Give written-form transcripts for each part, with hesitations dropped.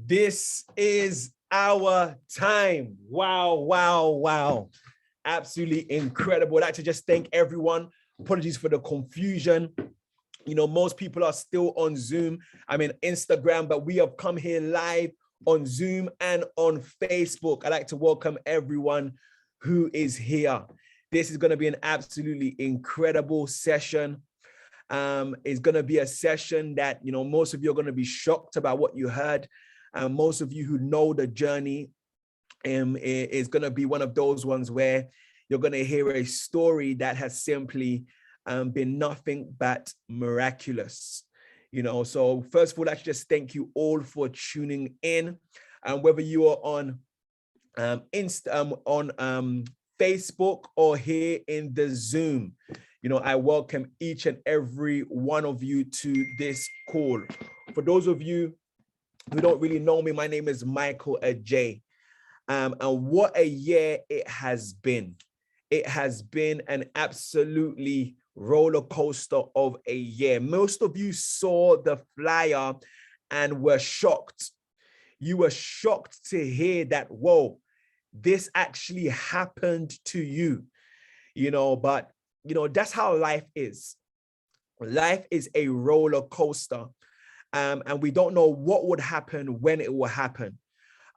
This is our time. Wow, wow, wow. Absolutely incredible. I'd like to just thank everyone. Apologies for the confusion. You know, most people are still on Zoom. I mean, Instagram, but we have come here live on Zoom and on Facebook. I'd like to welcome everyone who is here. This is going to be an absolutely incredible session. It's going to be a session that, you know, most of you are going to be shocked about what you heard. Most of you who know the journey is going to be one of those ones where you're going to hear a story that has simply been nothing but miraculous. You know, so first of all, let's just thank you all for tuning in. Whether you are on Facebook or here in the Zoom, you know, I welcome each and every one of you to this call. For those of you who don't really know me, my name is Michael Ajay. And what a year it has been. It has been an absolutely roller coaster of a year. Most of you saw the flyer and were shocked. You were shocked to hear that, whoa, this actually happened to you, you know, but, you know, that's how life is. Life is a roller coaster. And we don't know what would happen when it will happen.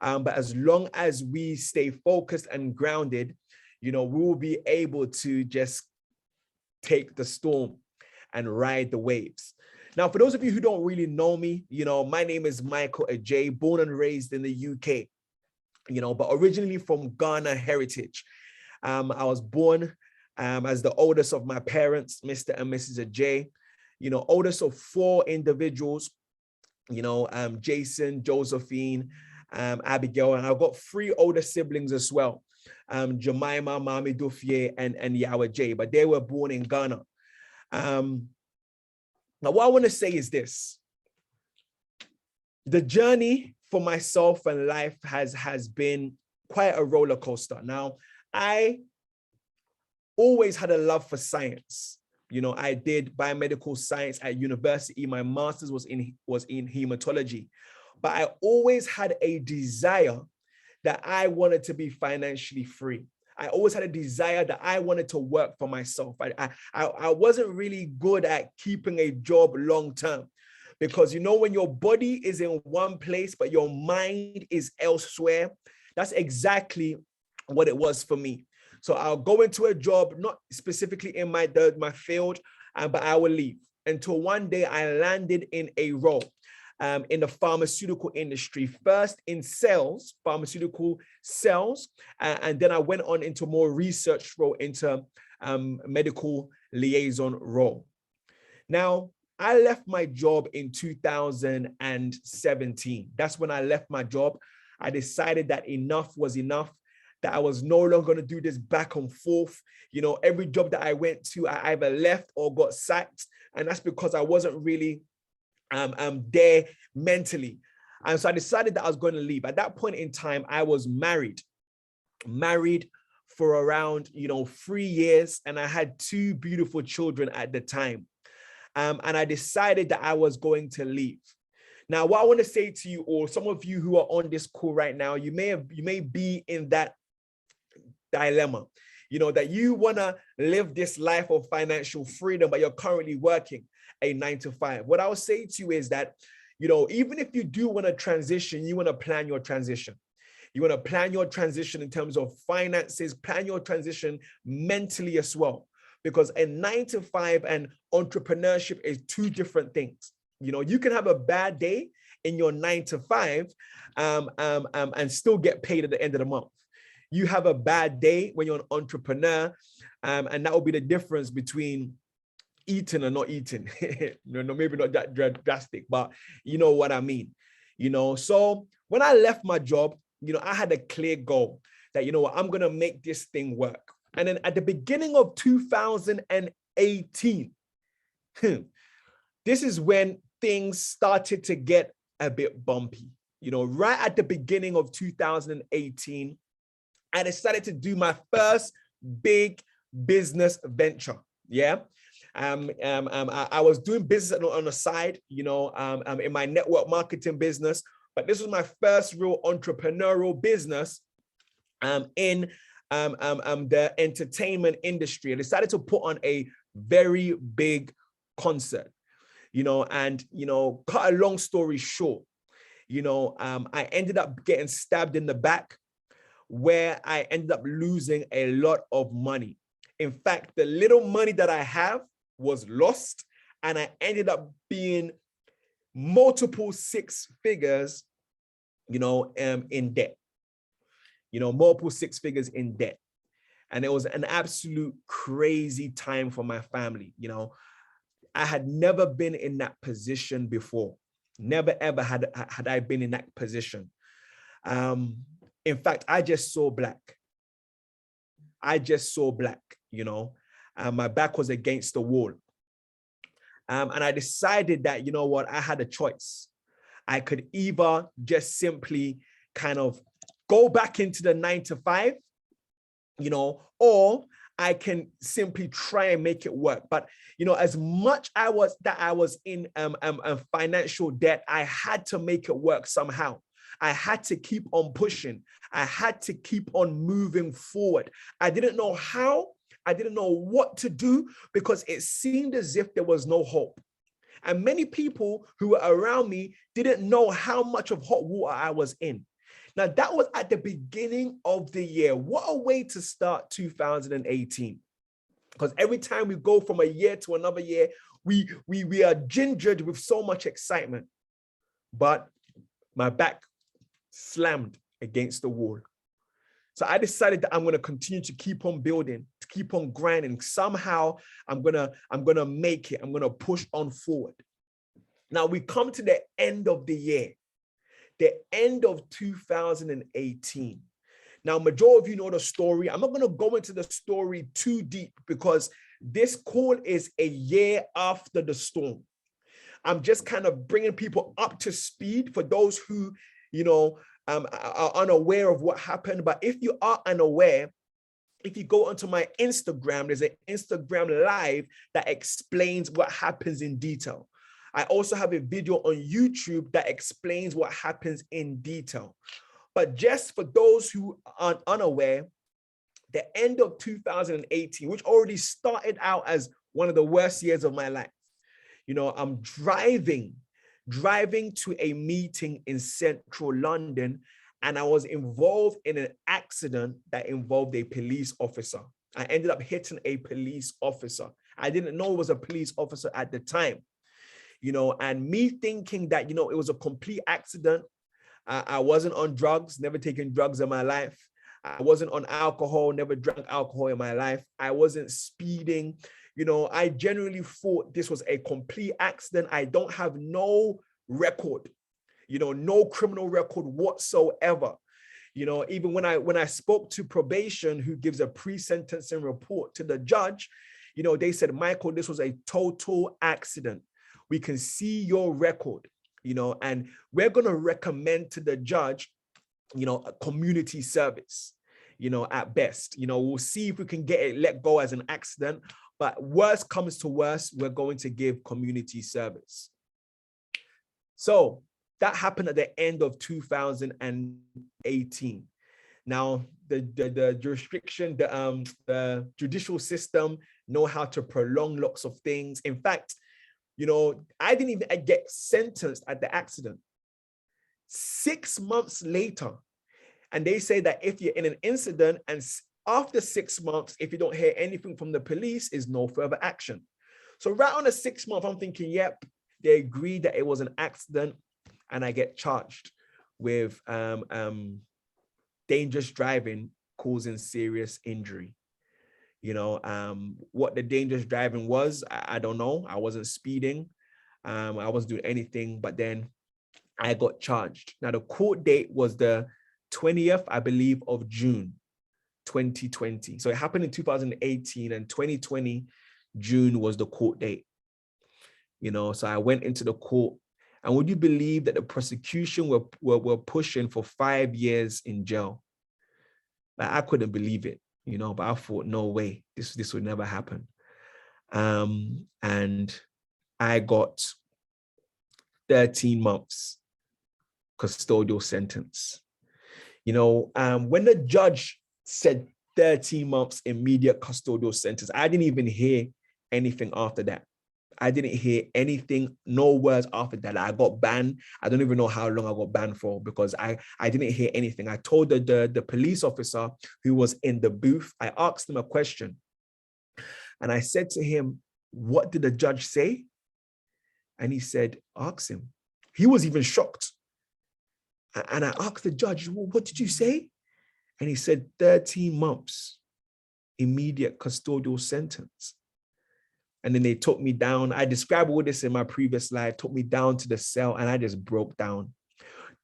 But as long as we stay focused and grounded, you know, we will be able to just take the storm and ride the waves. Now, for those of you who don't really know me, you know, my name is Michael Ajay, born and raised in the UK, you know, but originally from Ghana heritage. I was born as the oldest of my parents, Mr. and Mrs. Ajay, you know, oldest of 4 individuals, you know, Jason, Josephine, Abigail, and I've got 3 older siblings as well, Jemima, Mami Dufie, and Yawa J, but they were born in Ghana. Now, what I want to say is this. The journey for myself and life has been quite a roller coaster. Now, I always had a love for science. You know, I did biomedical science at university. My master's was in hematology, but I always had a desire that I wanted to be financially free. I always had a desire that I wanted to work for myself. I wasn't really good at keeping a job long term, because, you know, when your body is in one place, but your mind is elsewhere, that's exactly what it was for me. So I'll go into a job, not specifically in my field, but I will leave until one day I landed in a role in the pharmaceutical industry, first in sales, pharmaceutical sales, and then I went on into more research role, into medical liaison role. Now, I left my job in 2017. That's when I left my job. I decided that enough was enough, that I was no longer going to do this back and forth. You know, every job that I went to, I either left or got sacked. And that's because I wasn't really there mentally. And so I decided that I was going to leave. At that point in time, I was married for around, you know, 3 years. And I had 2 beautiful children at the time. And I decided that I was going to leave. Now, what I want to say to you all, some of you who are on this call right now, you may be in that dilemma, you know, that you want to live this life of financial freedom, but you're currently working a 9-to-5. What I will say to you is that, you know, even if you do want to transition, you want to plan your transition. You want to plan your transition in terms of finances, plan your transition mentally as well, because a 9-to-5 and entrepreneurship is 2 different things. You know, you can have a bad day in your 9-to-5 and still get paid at the end of the month. You have a bad day when you're an entrepreneur, and that will be the difference between eating or not eating. No, maybe not that drastic, but you know what I mean. You know, so when I left my job, you know, I had a clear goal that, you know what, I'm going to make this thing work. And then at the beginning of 2018, this is when things started to get a bit bumpy. You know, right at the beginning of 2018, I decided to do my first big business venture. Yeah. I was doing business on the side, you know, in my network marketing business, but this was my first real entrepreneurial business in the entertainment industry. I decided to put on a very big concert, and, cut a long story short, I ended up getting stabbed in the back, where I ended up losing a lot of money. In fact, the little money that I have was lost, and I ended up being multiple six figures, in debt, multiple six figures in debt. And it was an absolute crazy time for my family. I had never been in that position before. Never, ever had I been in that position. In fact, I just saw black. My back was against the wall. And I decided that, I had a choice. I could either just simply kind of go back into the 9 to 5, or I can simply try and make it work. But, as much I was in financial debt, I had to make it work somehow. I had to keep on pushing. I had to keep on moving forward. I didn't know how. I didn't know what to do, because it seemed as if there was no hope. And many people who were around me didn't know how much of hot water I was in. Now, that was at the beginning of the year. What a way to start 2018. Because every time we go from a year to another year, we are gingered with so much excitement. But my back slammed against the wall. So I decided that I'm going to continue to keep on building, to keep on grinding. Somehow I'm going to make it. I'm going to push on forward. Now we come to the end of the year, the end of 2018. Now, majority of you know the story. I'm not going to go into the story too deep, because this call is a year after the storm. I'm just kind of bringing people up to speed for those who, are unaware of what happened. But if you are unaware, if you go onto my Instagram, there's an Instagram live that explains what happens in detail. I also have a video on YouTube that explains what happens in detail. But just for those who are unaware, the end of 2018, which already started out as one of the worst years of my life, I'm driving to a meeting in central London, and I was involved in an accident that involved a police officer. I ended up hitting a police officer. I didn't know it was a police officer at the time, and me thinking that, it was a complete accident. I wasn't on drugs, never taken drugs in my life. I wasn't on alcohol, never drank alcohol in my life. I wasn't speeding. I genuinely thought this was a complete accident. I don't have no record, no criminal record whatsoever. Even when I spoke to probation, who gives a pre-sentencing report to the judge, they said, Michael, this was a total accident. We can see your record, and we're going to recommend to the judge, a community service, at best. We'll see if we can get it let go as an accident. But worst comes to worst, we're going to give community service. So that happened at the end of 2018. Now, the jurisdiction, the judicial system know how to prolong lots of things. In fact, I didn't even get sentenced at the accident. 6 months later, and they say that if you're in an incident and after 6 months, if you don't hear anything from the police, is no further action. So right on the 6th month, I'm thinking, yep, they agreed that it was an accident, and I get charged with dangerous driving causing serious injury. What the dangerous driving was, I don't know. I wasn't speeding. I wasn't doing anything, but then I got charged. Now the court date was the 20th, I believe, of June, 2020. So it happened in 2018, and 2020, June was the court date. So I went into the court, and would you believe that the prosecution were pushing for 5 years in jail? Like, I couldn't believe it, but I thought, no way, this would never happen. And I got 13 months custodial sentence. You know, when the judge said 13 months immediate custodial sentence, I didn't even hear anything after that. I didn't hear anything, no words after that. I got banned. I don't even know how long I got banned for, because I didn't hear anything. I told the police officer who was in the booth, I asked him a question. And I said to him, what did the judge say? And he said, ask him. He was even shocked. And I asked the judge, well, what did you say? And he said, 13 months, immediate custodial sentence. And then they took me down. I described all this in my previous slide, took me down to the cell, and I just broke down.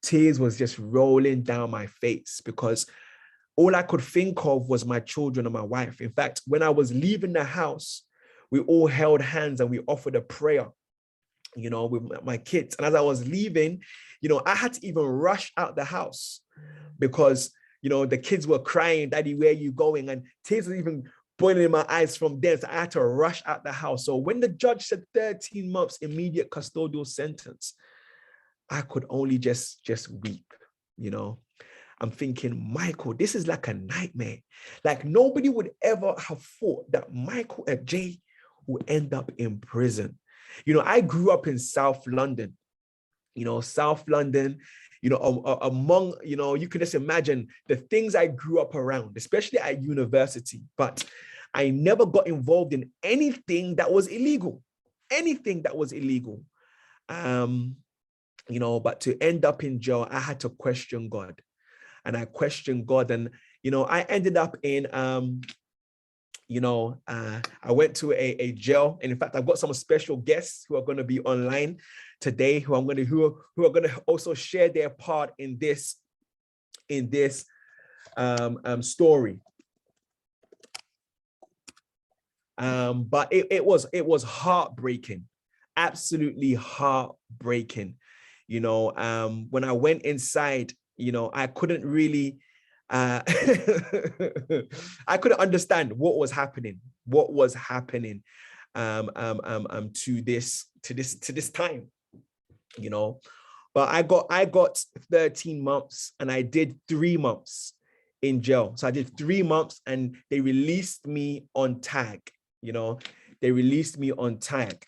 Tears was just rolling down my face, because all I could think of was my children and my wife. In fact, when I was leaving the house, we all held hands and we offered a prayer, you know, with my kids. And as I was leaving, you know, I had to even rush out the house because, you know, the kids were crying, Daddy, where are you going? And tears were even boiling in my eyes from there. So I had to rush out the house. So when the judge said 13 months immediate custodial sentence, I could only just weep, you know. I'm thinking, Michael, this is like a nightmare. Like nobody would ever have thought that Michael Adjei would end up in prison. You know, I grew up in South London, you know, South London, you know, among, you know, you can just imagine the things I grew up around, especially at university, but I never got involved in anything that was illegal, you know, but to end up in jail, I had to question God. And I questioned God, and, you know, I ended up in, you know, I went to a jail. And in fact, I've got some special guests who are going to be online today, who are going to also share their part in this story. But it was heartbreaking, absolutely heartbreaking. You know, when I went inside, you know, I couldn't really, I couldn't understand what was happening to this time, you know. But I got 13 months and I did 3 months in jail. So I did 3 months and they released me on tag, you know, they released me on tag.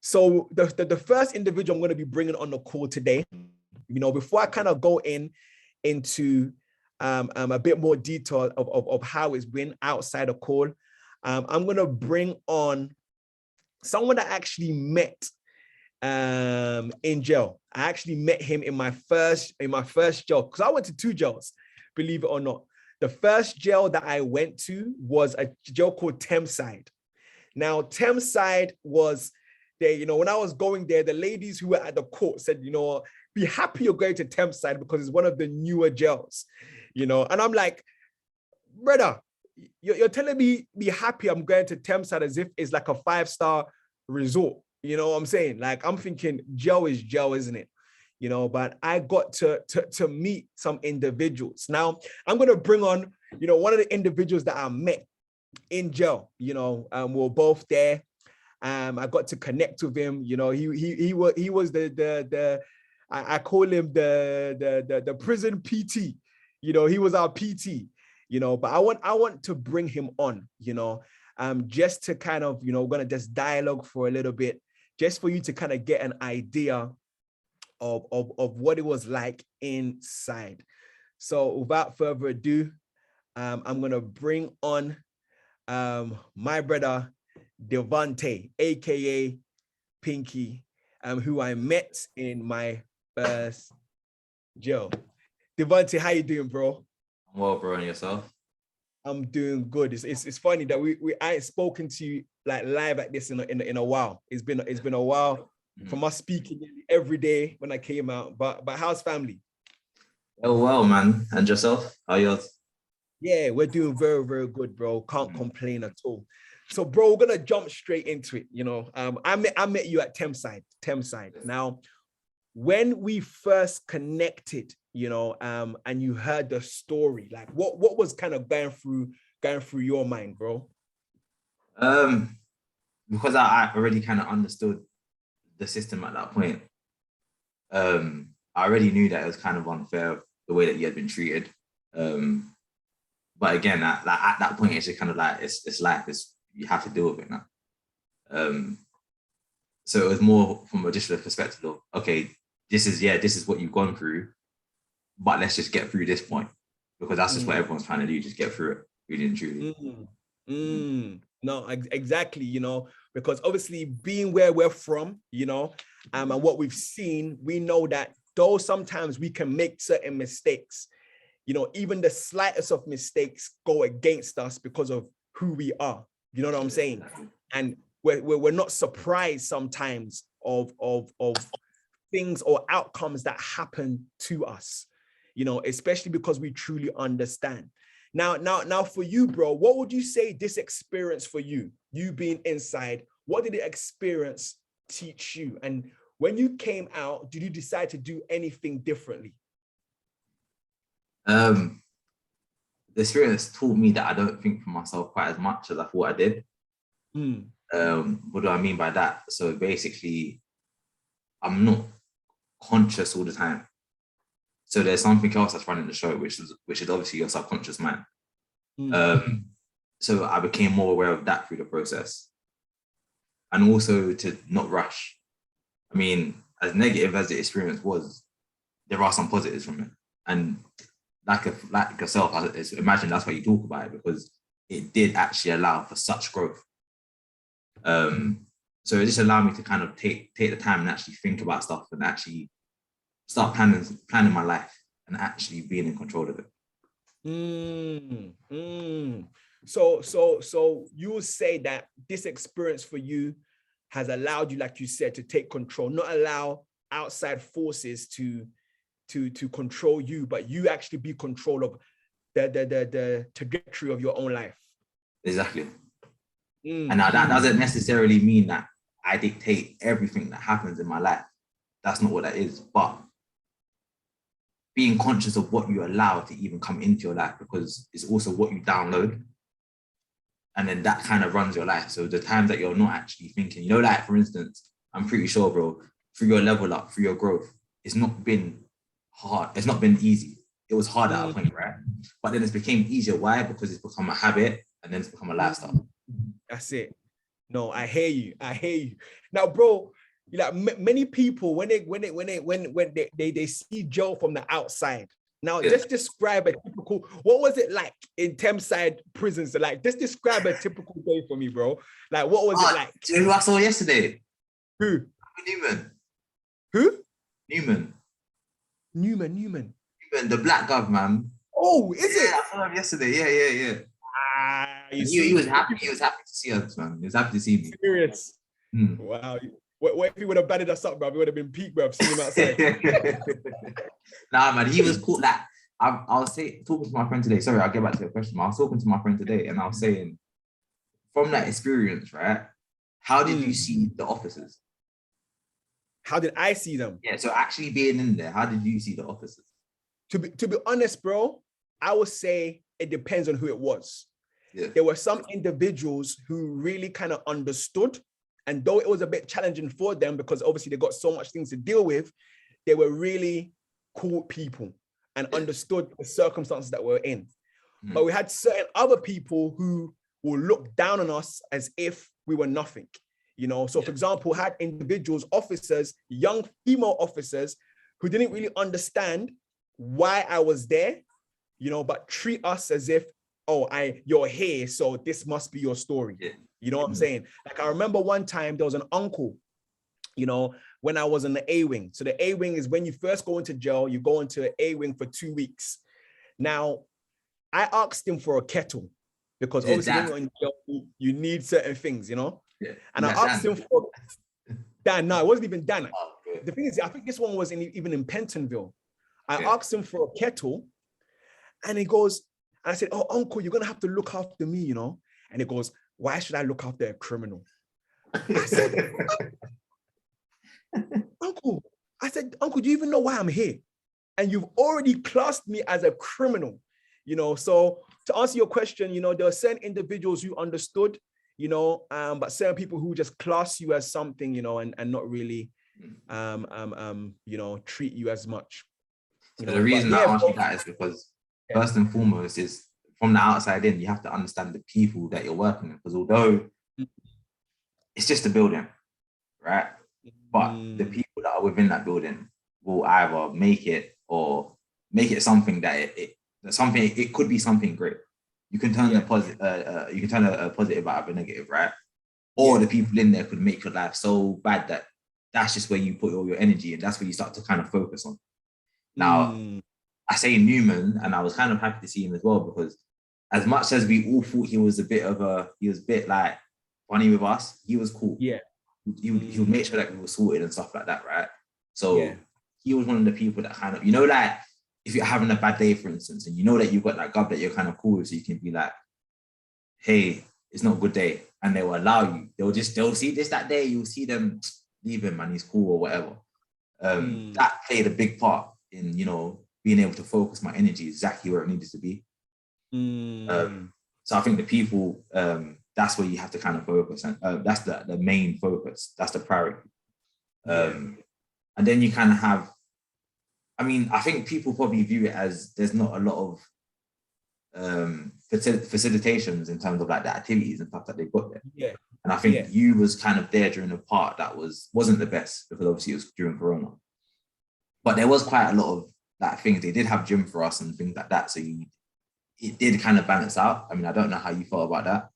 So the first individual I'm going to be bringing on the call today, you know, before I kind of go into a bit more detail of how it's been outside of call, I'm going to bring on someone that I actually met in jail. I actually met him in my first jail, because I went to 2 jails, believe it or not. The first jail that I went to was a jail called Thameside. Now, Thameside was there, you know, when I was going there, the ladies who were at the court said, you know, be happy you're going to Thameside because it's one of the newer jails, you know. And I'm like, brother, you're telling me be happy I'm going to Thameside as if it's like a 5-star resort. You know what I'm saying? Like, I'm thinking jail is jail, isn't it? You know, but I got to meet some individuals. Now, I'm going to bring on, you know, one of the individuals that I met in jail. You know, we're both there. I got to connect with him. You know, he was the I call him the prison PT. You know, he was our PT. You know, but I want to bring him on. You know, just to kind of, you know, we're gonna just dialogue for a little bit, just for you to kind of get an idea of what it was like inside. So without further ado, I'm gonna bring on my brother Devante, aka Pinky, who I met in my first jail. Devante, how you doing, bro? I'm well, bro, and yourself? I'm doing good. It's funny that I ain't spoken to you like live like this in a while. It's been a while from us speaking every day when I came out. But how's family? Oh, well, man. And yourself? How yours? Yeah, we're doing very, very good, bro. Can't complain at all. So, bro, we're gonna jump straight into it. You know, I met you at Thameside. Now, when we first connected, you know, and you heard the story, like what was kind of going through your mind, bro? Because I already kind of understood the system at that point. I already knew that it was kind of unfair the way that he had been treated. But again, at that point, it's just kind of like it's life. You have to deal with it now. So it was more from a just perspective of, okay, this is what you've gone through, but let's just get through this point, because that's just what everyone's trying to do, just get through it, really and truly. No, exactly, because obviously being where we're from, and what we've seen, we know that though sometimes we can make certain mistakes, even the slightest of mistakes go against us because of who we are. You know what I'm saying? And we're not surprised sometimes of things or outcomes that happen to us, especially because we truly understand. Now for you, bro, what would you say this experience for you being inside, what did the experience teach you? And when you came out, did you decide to do anything differently? The experience taught me that I don't think for myself quite as much as I thought I did. What do I mean by that? So basically, I'm not conscious all the time. So there's something else that's running the show, which is obviously your subconscious mind. So I became more aware of that through the process, and also to not rush. I mean, as negative as the experience was, there are some positives from it, and like yourself, I imagine that's why you talk about it, because it did actually allow for such growth. So it just allowed me to kind of take the time and actually think about stuff and actually start planning my life and actually being in control of it. So you would say that this experience for you has allowed you, like you said, to take control, not allow outside forces to control you, but you actually be control of the trajectory of your own life. Exactly. And now that doesn't necessarily mean that I dictate everything that happens in my life. That's not what that is. But being conscious of what you allow to even come into your life, because it's also what you download. And then that kind of runs your life. So the times that you're not actually thinking, like for instance, I'm pretty sure, bro, through your level up, through your growth, it's not been hard. It's not been easy. It was hard at a point, right? But then it's became easier. Why? Because it's become a habit, and then it's become a lifestyle. That's it. No, I hear you. Now, bro, many people when they see Joe from the outside. Now, just describe a typical. What was it like in Thameside prisons? Like, just describe a typical day for me, bro. Like, what was it like? Do you know who I saw yesterday? Who? Newman. Who? Newman. Newman, the black guy, man. Oh, is it? I saw him yesterday. Yeah. He was happy. He was happy to see us, man. He was happy to see me. Serious. Wow. What if he would have banded us up, bro? We would have been peak, bro. Seeing him outside. Nah, man, he was cool. Like, I was talking to my friend today. Sorry, I'll get back to your question. I was talking to my friend today, and I was saying, from that experience, right? How did you see the officers? How did I see them? Yeah, so actually being in there, how did you see the officers? To be honest, bro, I would say it depends on who it was. Yeah. There were some individuals who really kind of understood, and though it was a bit challenging for them because obviously they got so much things to deal with, they were really cool people and understood the circumstances that we're in. But we had certain other people who will look down on us as if we were nothing. So for example, had individuals, officers, young female officers who didn't really understand why I was there, but treat us as if, you're here, so this must be your story. Yeah. You know what I'm saying? Like, I remember one time there was an uncle, when I was in the A wing. So the A wing is when you first go into jail, you go into an A wing for 2 weeks. Now, I asked him for a kettle because obviously when you're in jail, you need certain things, Yeah. And I asked him for Dan. No, it wasn't even Dan. The thing is, I think this one was even in Pentonville. I asked him for a kettle, and he goes, and I said, "Oh, uncle, you're gonna have to look after me, And he goes, "Why should I look after a criminal?" I said, "Uncle," "do you even know why I'm here? And you've already classed me as a criminal, So to answer your question, there are certain individuals who understood, but certain people who just class you as something, and not really treat you as much. So the reason I ask you that is because first and foremost is from the outside in, you have to understand the people that you're working with. Because although it's just a building, right? But the people that are within that building will either make it or make it something that it could be something great. You can turn a positive out of a negative, right? Or the people in there could make your life so bad that that's just where you put all your energy, and that's where you start to kind of focus on. Now, I say Newman, and I was kind of happy to see him as well, because as much as we all thought he was a bit like funny with us, he was cool. Yeah. He would make sure that we were sorted and stuff like that, right? So he was one of the people that kind of, like if you're having a bad day, for instance, and you know that you've got that guy that you're kind of cool with, so you can be like, hey, it's not a good day. And they will allow you. They'll see this that day, you'll see them leave him and he's cool or whatever. That played a big part in, being able to focus my energy exactly where it needed to be. So I think the people, that's where you have to kind of focus, and that's the main focus. That's the priority. And then you kind of have, I think people probably view it as there's not a lot of facilitations in terms of like the activities and stuff that they've got there. Yeah. And I think you was kind of there during the part that wasn't the best, because obviously it was during Corona. But there was quite a lot of like things. They did have gym for us and things like that. So it did kind of balance out. I don't know how you felt about that.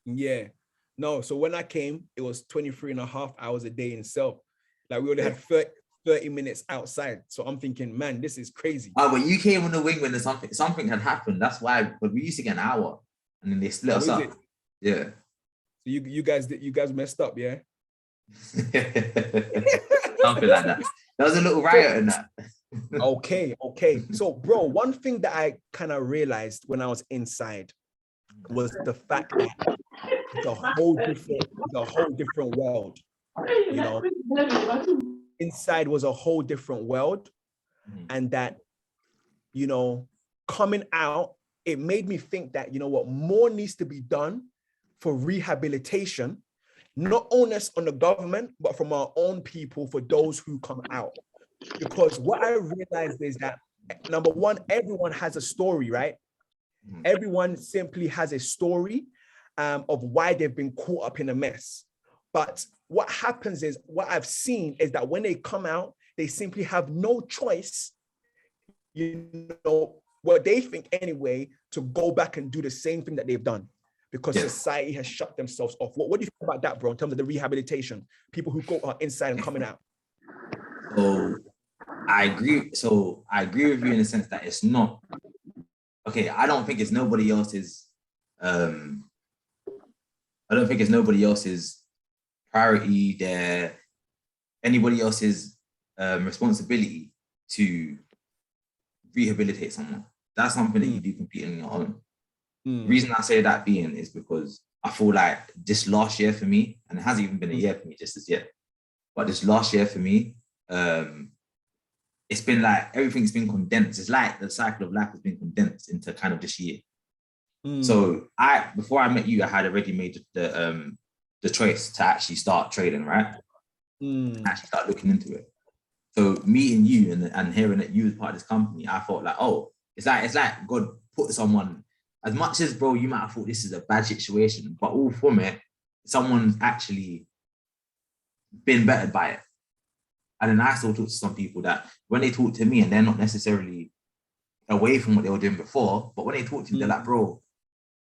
Yeah. No, so when I came, it was 23 and a half hours a day in Self. Like we only had 30 minutes outside. So I'm thinking, man, this is crazy. Oh, but you came on the wing when something had happened. That's why, but we used to get an hour and then they split us up. Yeah. So you guys messed up, yeah? Something like that. There was a little riot in that. Okay. So, bro, one thing that I kind of realized when I was inside was the fact that it's a whole different world. Inside was a whole different world, and that, coming out, it made me think that, more needs to be done for rehabilitation, not only on the government, but from our own people, for those who come out. Because what I realized is that, number one, everyone has a story, right? Everyone simply has a story of why they've been caught up in a mess. But what happens is, what I've seen is that when they come out, they simply have no choice, what they think anyway, to go back and do the same thing that they've done, because society has shut themselves off. What do you think about that, bro, in terms of the rehabilitation, people who go inside and coming out? So I agree. So I agree with you in the sense that it's not, okay, I don't think it's nobody else's, priority, anybody else's responsibility to rehabilitate someone. That's something that you do completely on your own. The reason I say that being is because I feel like this last year for me, and it hasn't even been a year for me just as yet, but this last year for me, it's been like everything's been condensed. It's like the cycle of life has been condensed into kind of this year. So before I met you, I had already made the choice to actually start trading, right? Actually start looking into it. So meeting you and hearing that you was part of this company, I thought like, oh, it's like God put someone, as much as, bro, you might have thought this is a bad situation, but all from it, someone's actually been bettered by it. And then I still talk to some people that when they talk to me, and they're not necessarily away from what they were doing before, but when they talk to me, they're like, bro,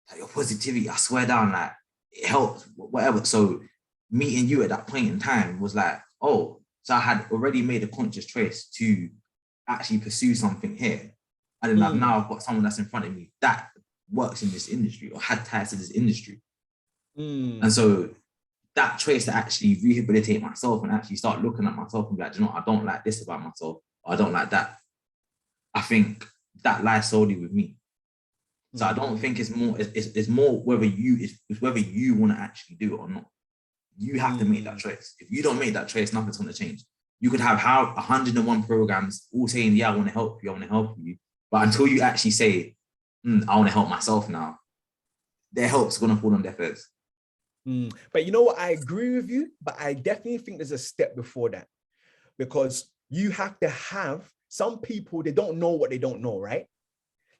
like your positivity, I swear down, like it helped, whatever. So meeting you at that point in time was like, oh, so I had already made a conscious choice to actually pursue something here. And then I've got someone that's in front of me that works in this industry or had ties to this industry. And so that choice to actually rehabilitate myself and actually start looking at myself and be like, I don't like this about myself, or I don't like that. I think that lies solely with me. So I don't think it's more whether you want to actually do it or not. You have to make that choice. If you don't make that choice, nothing's going to change. You could have 101 programs all saying, yeah, I want to help you. But until you actually say, I want to help myself now, their help's going to fall on deaf ears. But you know what? I agree with you, but I definitely think there's a step before that. because you have to have some people, they don't know what they don't know, right?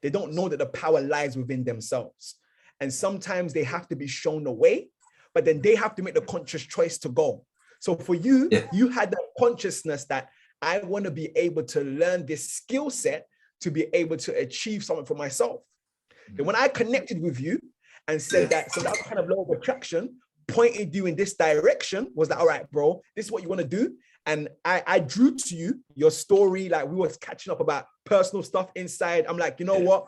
They don't know that the power lies within themselves. And sometimes they have to be shown the way, but then they have to make the conscious choice to go. So for you, you had that consciousness that I want to be able to learn this skill set to be able to achieve something for myself. Then when I connected with you and said that, so that kind of law of attraction pointed you in this direction, was that, all right, bro, this is what you want to do. And I drew to you your story, like we was catching up about personal stuff inside. I'm like, you know what?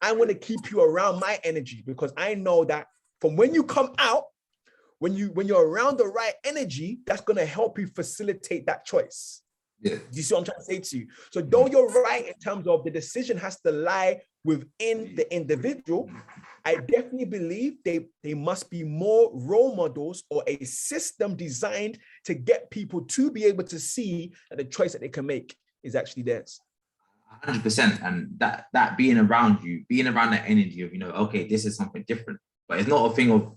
I want to keep you around my energy, because I know that from when you come out, when you're around the right energy, that's going to help you facilitate that choice. Do you see what I'm trying to say to you? So though you're right in terms of the decision has to lie within the individual, I definitely believe they must be more role models or a system designed to get people to be able to see that the choice that they can make is actually theirs. 100%. And that being around you, being around that energy of, you know, okay, this is something different, but it's not a thing of,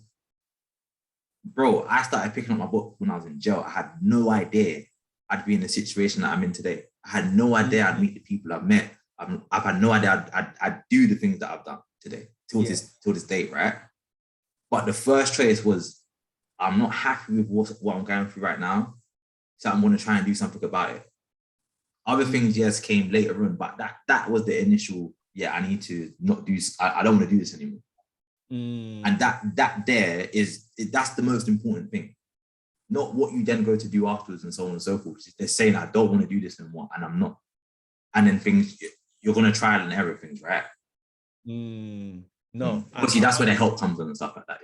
bro, I started picking up my book when I was in jail. I had no idea I'd be in the situation that I'm in today. I had no idea I'd meet the people I've met. I've had no idea I'd do the things that I've done today till this date, right? But the first choice was, I'm not happy with what I'm going through right now, so I'm going to try and do something about it. Other things, yes, came later on, but that was the initial, I need to not do, I don't want to do this anymore. And that's the most important thing. Not what you then go to do afterwards and so on and so forth. They're saying, I don't want to do this anymore, and I'm not. And then things, you're going to trial and error things, right? No. Obviously, that's where the help comes in and stuff like that,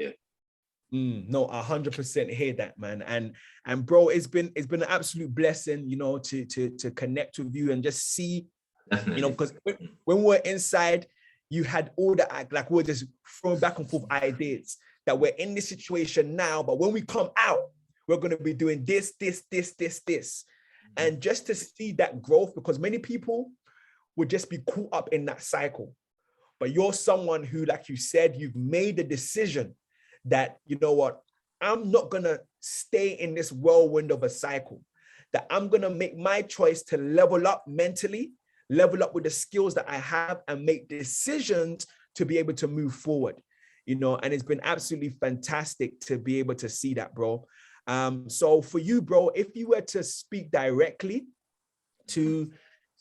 No, 100% hear that, man. And bro, it's been an absolute blessing, you know, to connect with you and just see, you know, because when we're inside, you had all that, like we're just throwing back and forth ideas that we're in this situation now, but when we come out, we're going to be doing this. And just to see that growth, because many people would just be caught up in that cycle. But you're someone who, like you said, you've made the decision that, you know what, I'm not going to stay in this whirlwind of a cycle, that I'm going to make my choice to level up mentally, level up with the skills that I have, and make decisions to be able to move forward, you know. And it's been absolutely fantastic to be able to see that, bro. So for you, bro, if you were to speak directly to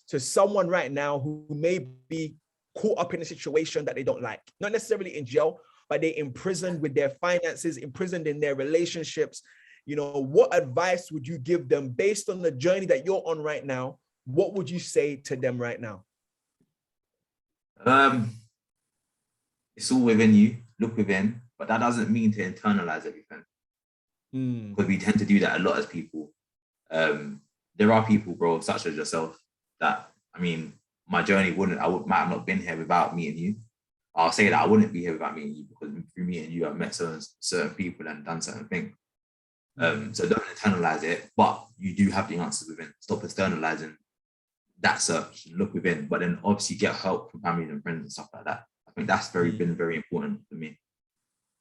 someone right now who may be caught up in a situation that they don't like, not necessarily in jail, but they're imprisoned with their finances, imprisoned in their relationships, you know, what advice would you give them based on the journey that you're on right now? What would you say to them right now? It's all within you, look within, but that doesn't mean to internalize everything. Because we tend to do that a lot as people. There are people, bro, such as yourself, that, I mean, my journey might have not been here without meeting you. I'll say that I wouldn't be here without meeting you, because through meeting you, I've met certain people and done certain things. So don't internalize it, but you do have the answers within. Stop externalizing that search and look within, but then obviously get help from family and friends and stuff like that. I think that's been very important for me.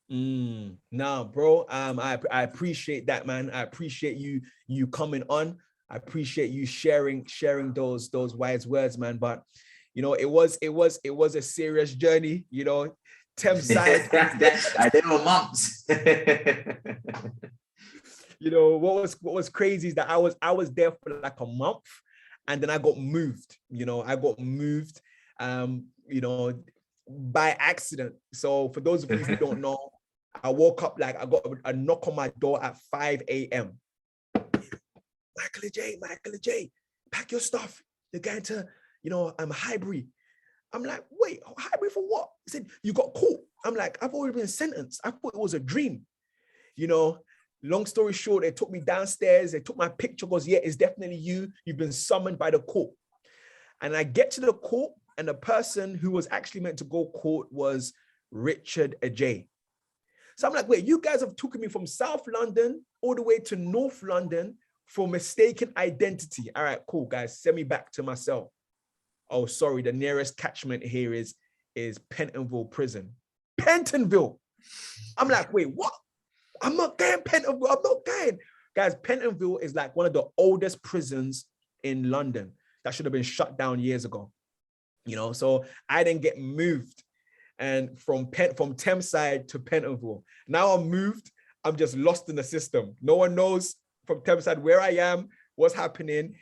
No, bro, I appreciate that, man. I appreciate you coming on. I appreciate you sharing those wise words, man. But you know, it was a serious journey, you know. Thames side. I did for months. You know, what was crazy is that I was there for like a month, and then I got moved. You know, you know, by accident. So for those of you who don't know, I woke up, like I got a knock on my door at 5 a.m. Michael J, pack your stuff. You're going to, you know, Highbury. I'm like, wait, Highbury for what? He said, you got caught. I'm like, I've already been sentenced. I thought it was a dream. You know, long story short, they took me downstairs. They took my picture, goes, yeah, it's definitely you. You've been summoned by the court. And I get to the court, and the person who was actually meant to go court was Richard Ajay. So I'm like, wait, you guys have taken me from South London all the way to North London for mistaken identity. All right, cool, guys, send me back to my cell. Oh, sorry, the nearest catchment here is Pentonville Prison. Pentonville. I'm like, wait, what? I'm not going Pentonville. I'm not going. Guys, Pentonville is like one of the oldest prisons in London that should have been shut down years ago. So I didn't get moved and from Thameside to Pentonville. Now I'm moved, I'm just lost in the system. No one knows from Thameside where I am, what's happening,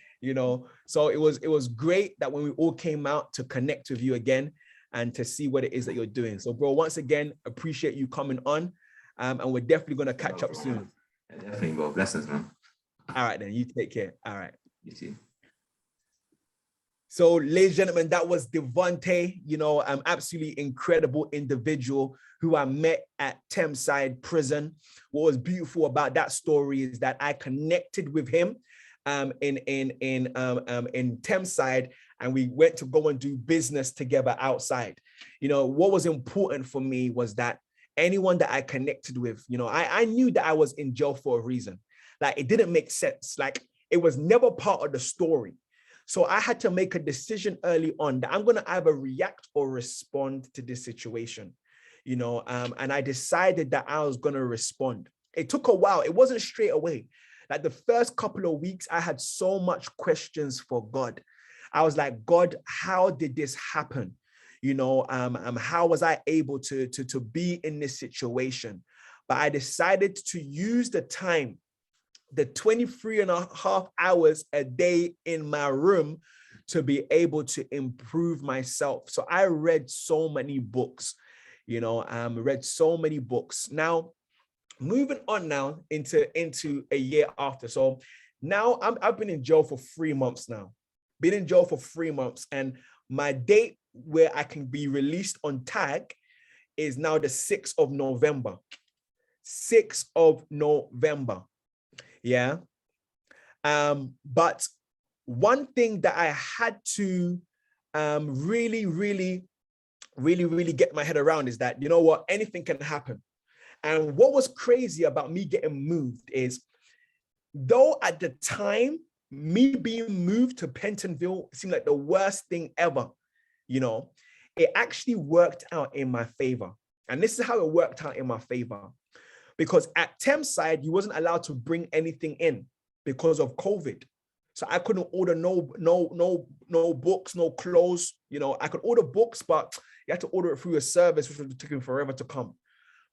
So it was great that when we all came out to connect with you again and to see what it is that you're doing. So bro, once again, appreciate you coming on. And we're definitely going to catch up soon. Yeah, definitely, bro. Blessings, man. All right, then. You take care. All right. You too. So, ladies and gentlemen, that was Devontae, absolutely incredible individual who I met at Thameside Prison. What was beautiful about that story is that I connected with him in Thameside, and we went to go and do business together outside. What was important for me was that anyone that I connected with, I knew that I was in jail for a reason. Like, it didn't make sense. Like, it was never part of the story. So I had to make a decision early on that I'm going to either react or respond to this situation, and I decided that I was going to respond. It took a while. It wasn't straight away. Like, the first couple of weeks, I had so much questions for God. I was like, God, how did this happen? How was I able to be in this situation? But I decided to use the time, the 23 and a half hours a day in my room, to be able to improve myself. So I read so many books, read so many books. Now, moving on now into a year after. So now I've been in jail for 3 months now. Been in jail for 3 months, and my date where I can be released on tag is now the 6th of November. 6th of November. Yeah. But one thing that I had to really get my head around is that, anything can happen. And what was crazy about me getting moved is, though at the time, me being moved to Pentonville seemed like the worst thing ever, it actually worked out in my favor. And this is how it worked out in my favor. Because at Thameside, you wasn't allowed to bring anything in because of COVID. So I couldn't order no books, no clothes. I could order books, but you had to order it through a service, which was taking forever to come.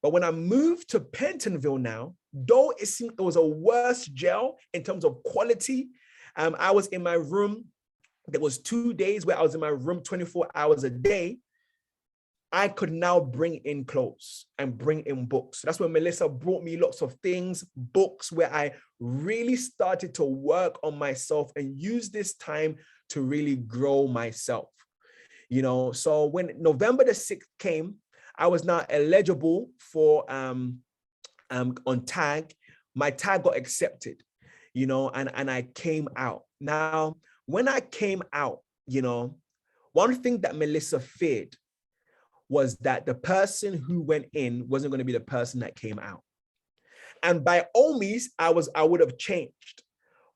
But when I moved to Pentonville now, though it seemed it was a worse jail in terms of quality, I was in my room. There was 2 days where I was in my room 24 hours a day. I could now bring in clothes and bring in books. That's when Melissa brought me lots of things, books, where I really started to work on myself and use this time to really grow myself. So when November the 6th came, I was now eligible for on tag. My tag got accepted, and I came out. Now, when I came out, one thing that Melissa feared was that the person who went in wasn't going to be the person that came out. And by all means, I would have changed.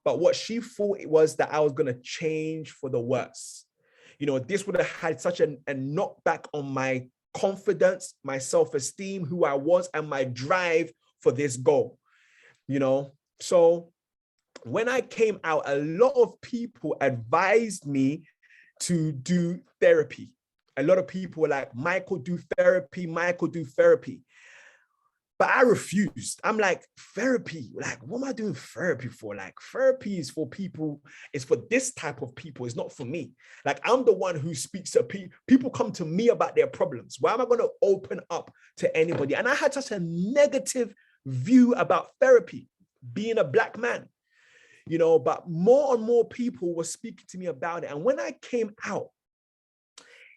But what she thought was that I was going to change for the worse. This would have had such a knockback on my confidence, my self-esteem, who I was, and my drive for this goal. So when I came out, a lot of people advised me to do therapy. A lot of people were like, Michael, do therapy. Michael, do therapy. But I refused. I'm like, therapy? Like, what am I doing therapy for? Like, therapy is for people. It's for this type of people. It's not for me. Like, I'm the one who speaks to people. People come to me about their problems. Why am I going to open up to anybody? And I had such a negative view about therapy, being a Black man, but more and more people were speaking to me about it. And when I came out,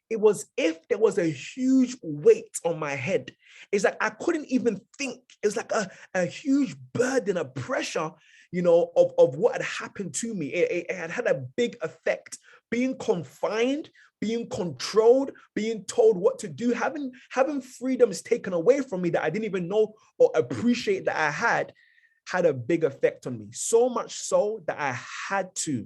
it was if there was a huge weight on my head. It's like I couldn't even think. It was like a huge burden, a pressure, of what had happened to me. It had a big effect. Being confined, being controlled, being told what to do, having freedoms taken away from me that I didn't even know or appreciate that I had a big effect on me. So much so that I had to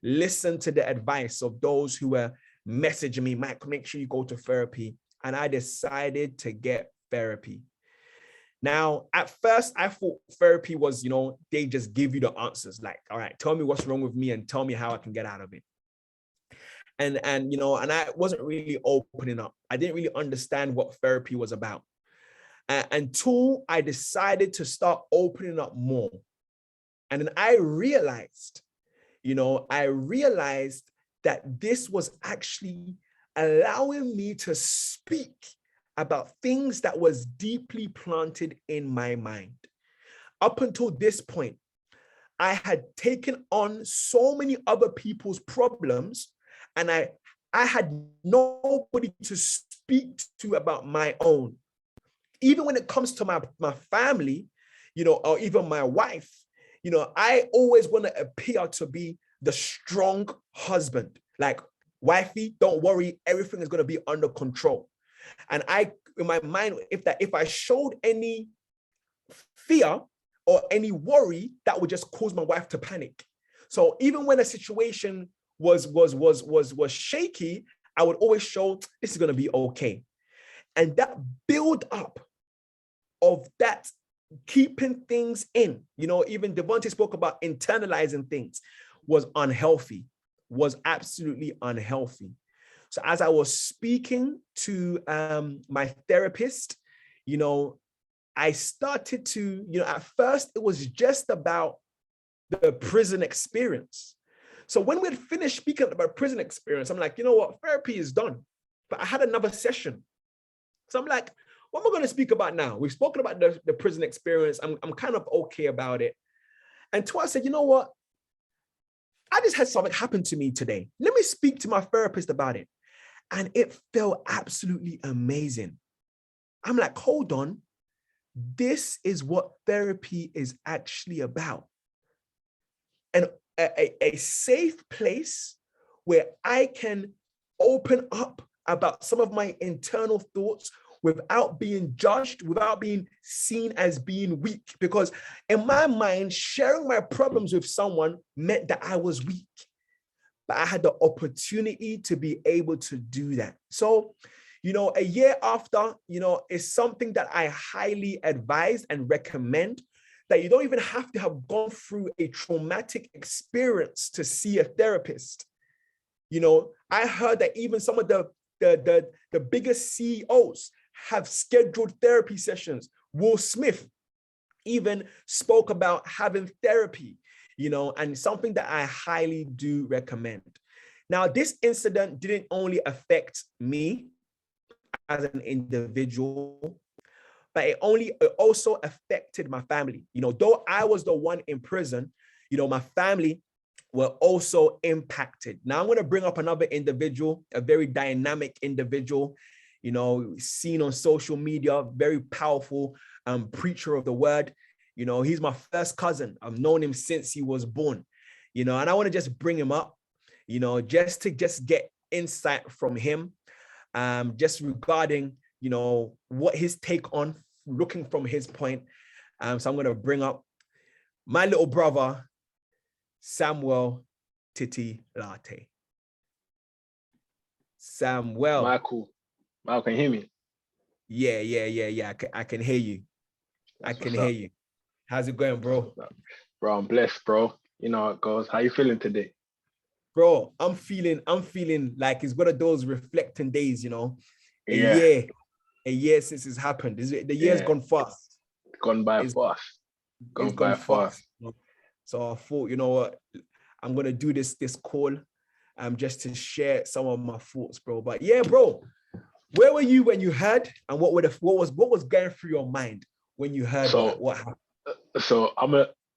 listen to the advice of those who were messaging me, Mike, make sure you go to therapy. And I decided to get therapy. Now, at first, I thought therapy was, they just give you the answers. Like, all right, tell me what's wrong with me and tell me how I can get out of it. And I wasn't really opening up. I didn't really understand what therapy was about until I decided to start opening up more. And then I realized that this was actually allowing me to speak about things that was deeply planted in my mind. Up until this point, I had taken on so many other people's problems, and I had nobody to speak to about my own. Even when it comes to my family, or even my wife, I always want to appear to be the strong husband. Like, wifey, don't worry, everything is going to be under control. And in my mind, if I showed any fear or any worry, that would just cause my wife to panic. So even when a situation was shaky, I would always show this is going to be okay. And that build up of that keeping things in, even Devontae spoke about internalizing things, was unhealthy, was absolutely unhealthy. So as I was speaking to my therapist, I started to, at first it was just about the prison experience. So when we had finished speaking about prison experience, I'm like, you know what, therapy is done. But I had another session. So I'm like, what am I going to speak about now? We've spoken about the prison experience. I'm kind of okay about it. And I said, you know what? I just had something happen to me today. Let me speak to my therapist about it. And it felt absolutely amazing. I'm like, hold on. This is what therapy is actually about. And a safe place where I can open up about some of my internal thoughts without being judged, without being seen as being weak. Because in my mind, sharing my problems with someone meant that I was weak. But I had the opportunity to be able to do that. So, a year after, is something that I highly advise and recommend, that you don't even have to have gone through a traumatic experience to see a therapist. I heard that even some of the biggest CEOs have scheduled therapy sessions. Will Smith even spoke about having therapy, and something that I highly do recommend. Now, this incident didn't only affect me as an individual, but it also affected my family. Though I was the one in prison, my family were also impacted. Now I'm going to bring up another individual, a very dynamic individual, seen on social media, very powerful preacher of the word. He's my first cousin. I've known him since he was born, and I want to just bring him up, just to get insight from him, just regarding, what his take on looking from his point. So I'm going to bring up my little brother, Samuel Titi Latte. Samuel. Michael, can you hear me? Yeah. I can hear you. I can hear you. How's it going, bro? Bro, I'm blessed, bro. You know how it goes. How you feeling today? Bro, I'm feeling like it's one of those reflecting days, A year since it's happened. The year's gone fast. Gone by fast. It's gone fast. So I thought, you know what, I'm gonna do this call just to share some of my thoughts, bro. But yeah, bro, where were you when you heard, and what was going through your mind when you heard what happened? So I'm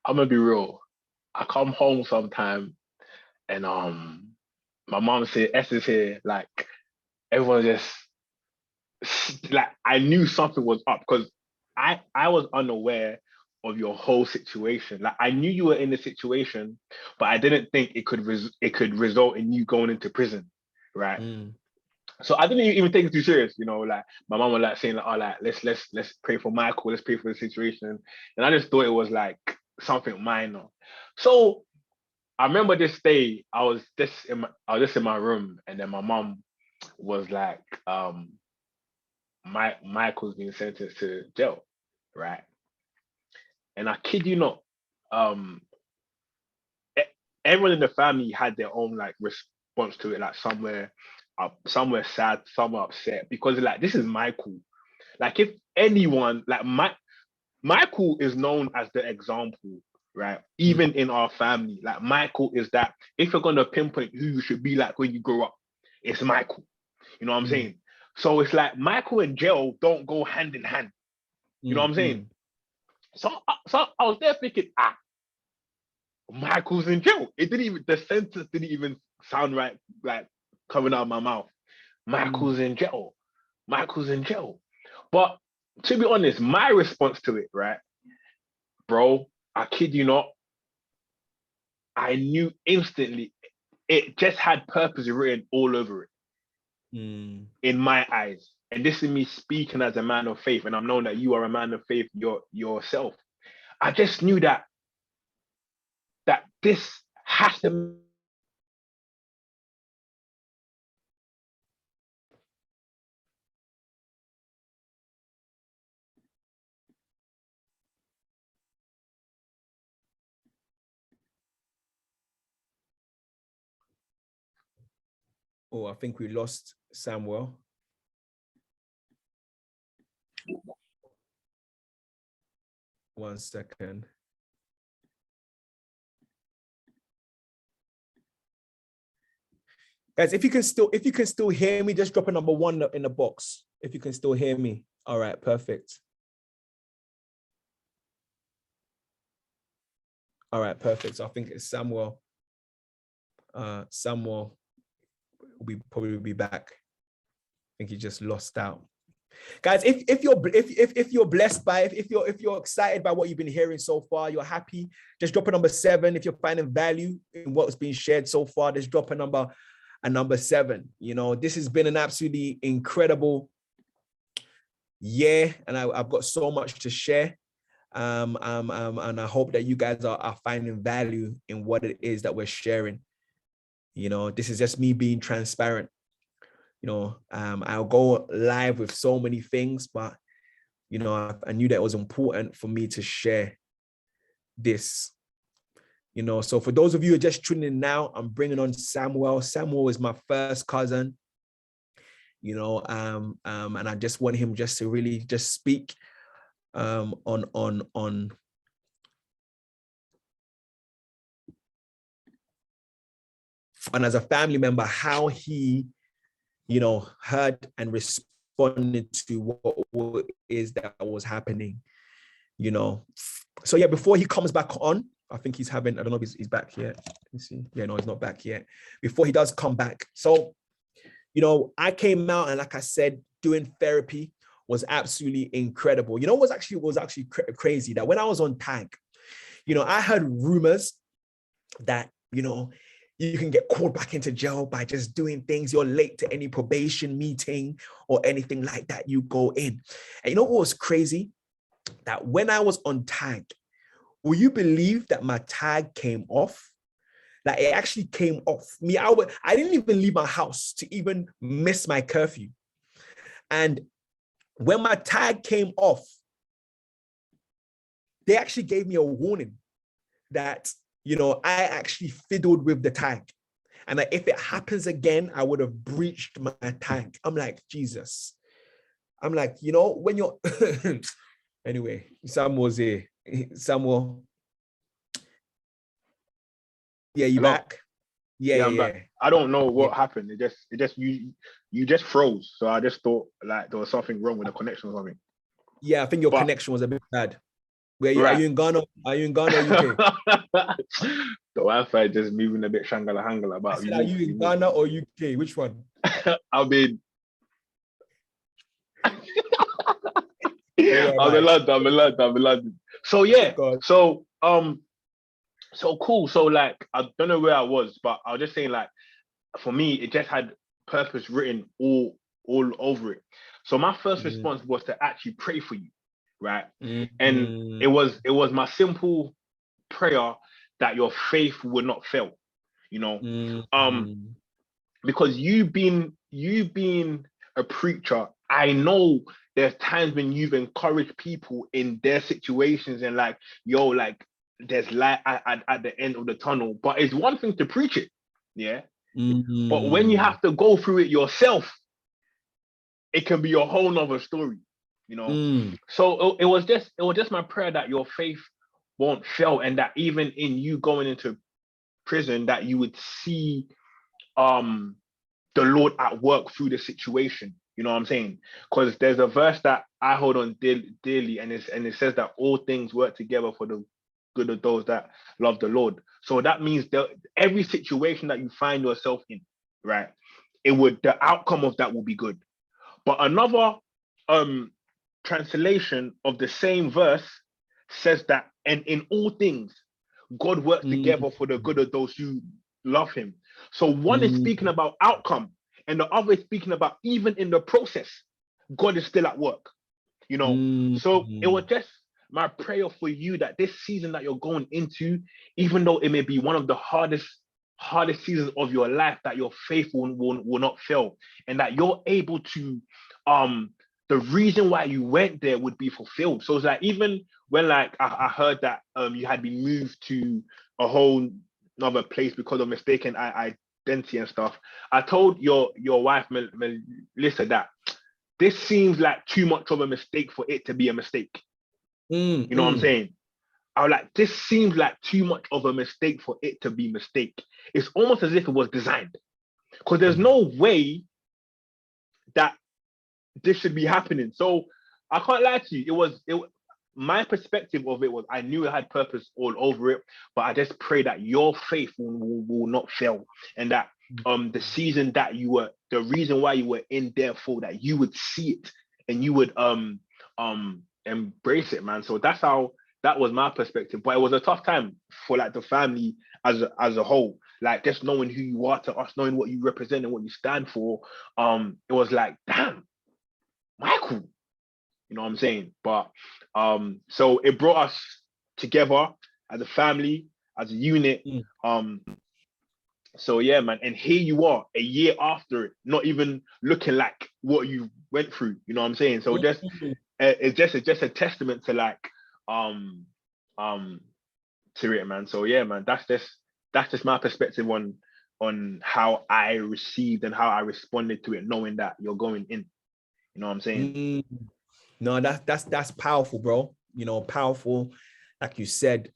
gonna be real. I come home sometime, and my mom said, Esther's here, like everyone just like, I knew something was up because I was unaware of your whole situation. Like, I knew you were in the situation, but I didn't think it could result in you going into prison, right? So I didn't even take it too serious, like my mom was like saying like, oh, like let's pray for Michael, let's pray for the situation. And I just thought it was like something minor. So I remember this day, I was just in my room, and then my mom was like, Michael's being sentenced to jail. right? And I kid you not, everyone in the family had their own like response to it. Like somewhere sad, some upset because like this is Michael. Like if anyone like Michael is known as the example, right? Even in our family, like Michael is that. If you're gonna pinpoint who you should be like when you grow up, it's Michael. You know what I'm saying? So it's like Michael and Joe don't go hand in hand. You know what I'm saying? So I was there thinking, Michael's in jail. The sentence didn't even sound right, like coming out of my mouth. Michael's in jail. Michael's in jail. But to be honest, my response to it, right, bro, I kid you not, I knew instantly it just had purpose written all over it. In my eyes. And this is me speaking as a man of faith, and I'm knowing that you are a man of faith yourself. I just knew that this has to. Oh, I think we lost Samuel. One second. Guys, if you can still hear me, just drop a number 1 in the box. If you can still hear me. All right, perfect. All right, perfect. So I think it's Samuel. Samuel will probably be back. I think he just lost out. Guys, if you're blessed by it, if you're excited by what you've been hearing so far, you're happy, just drop a number 7. If you're finding value in what's being shared so far, just drop a number 7. You know, this has been an absolutely incredible year, and I've got so much to share. And I hope that you guys are finding value in what it is that we're sharing. You know, this is just me being transparent. You know, I'll go live with so many things, but, you know, I knew that it was important for me to share this. You know, so for those of you who are just tuning in now, I'm bringing on Samuel. Samuel is my first cousin. You know, and I just want him just to really just speak on and as a family member, how he, you know, heard and responded to what is that was happening, you know. So yeah, before he comes back on, I think he's having, I don't know if he's back yet. Let me see. Yeah, no, he's not back yet. Before he does come back. So, you know, I came out and like I said, doing therapy was absolutely incredible. You know, was actually crazy that when I was on tag, you know, I heard rumors that, you know, you can get called back into jail by just doing things. You're late to any probation meeting or anything like that, you go in. And you know what was crazy? That when I was on tag, will you believe that my tag came off? Like it actually came off. I didn't even leave my house to even miss my curfew. And when my tag came off, they actually gave me a warning that, you know, I actually fiddled with the tag. And that if it happens again, I would have breached my tag. I'm like, Jesus. I'm like, you know, when you're... Anyway, Samuel's here. Samuel. Yeah, you Hello? back? Yeah, I'm back. I don't know what happened. It just you just froze. So I just thought like there was something wrong with the connection or something. Yeah, I think your connection was a bit bad. Are you in Ghana? Are you in Ghana or UK? The Wi-Fi just moving a bit shangala hangala about. Are you in Ghana or UK? Which one? I mean, I'm in London. So yeah, so cool. So like, I don't know where I was, but I was just saying like, for me, it just had purpose written all over it. So my first response was to actually pray for you, right? And it was my simple prayer that your faith would not fail, you know, because you being a preacher I know there's times when you've encouraged people in their situations and like, yo, like there's light at the end of the tunnel. But it's one thing to preach it, yeah. But when you have to go through it yourself, it can be a whole nother story, you know. So it was just my prayer that your faith won't fail, and that even in you going into prison, that you would see the Lord at work through the situation. You know what I'm saying? Because there's a verse that I hold on dearly, and it says that all things work together for the good of those that love the Lord. So that means that every situation that you find yourself in, right, the outcome of that will be good. But another translation of the same verse says that, and in all things, God works together for the good of those who love him. So one is speaking about outcome, and the other is speaking about even in the process, God is still at work, you know. So it was just my prayer for you that this season that you're going into, even though it may be one of the hardest seasons of your life, that your faith will not fail, and that you're able to the reason why you went there would be fulfilled. So it's like, even when like I heard that you had been moved to a whole another place because of mistaken identity and stuff, I told your wife Melissa that this seems like too much of a mistake for it to be a mistake. You know what I'm saying? I was like, this seems like too much of a mistake for it to be mistake. It's almost as if it was designed, because there's no way that this should be happening. So I can't lie to you. My perspective of it was, I knew it had purpose all over it, but I just pray that your faith will not fail, and that the season that you were, the reason why you were in there for, that you would see it and you would embrace it, man. So that was my perspective. But it was a tough time for like the family as a whole, like just knowing who you are to us, knowing what you represent and what you stand for. It was like, damn, Michael, you know what I'm saying? But so it brought us together as a family, as a unit. So yeah, man, and here you are a year after it, not even looking like what you went through. You know what I'm saying? So it's just a testament to like to it, man. So yeah, man, that's just my perspective on how I received and how I responded to it, knowing that you're going in. You know what I'm saying? No, that's powerful, bro. You know, powerful. Like you said,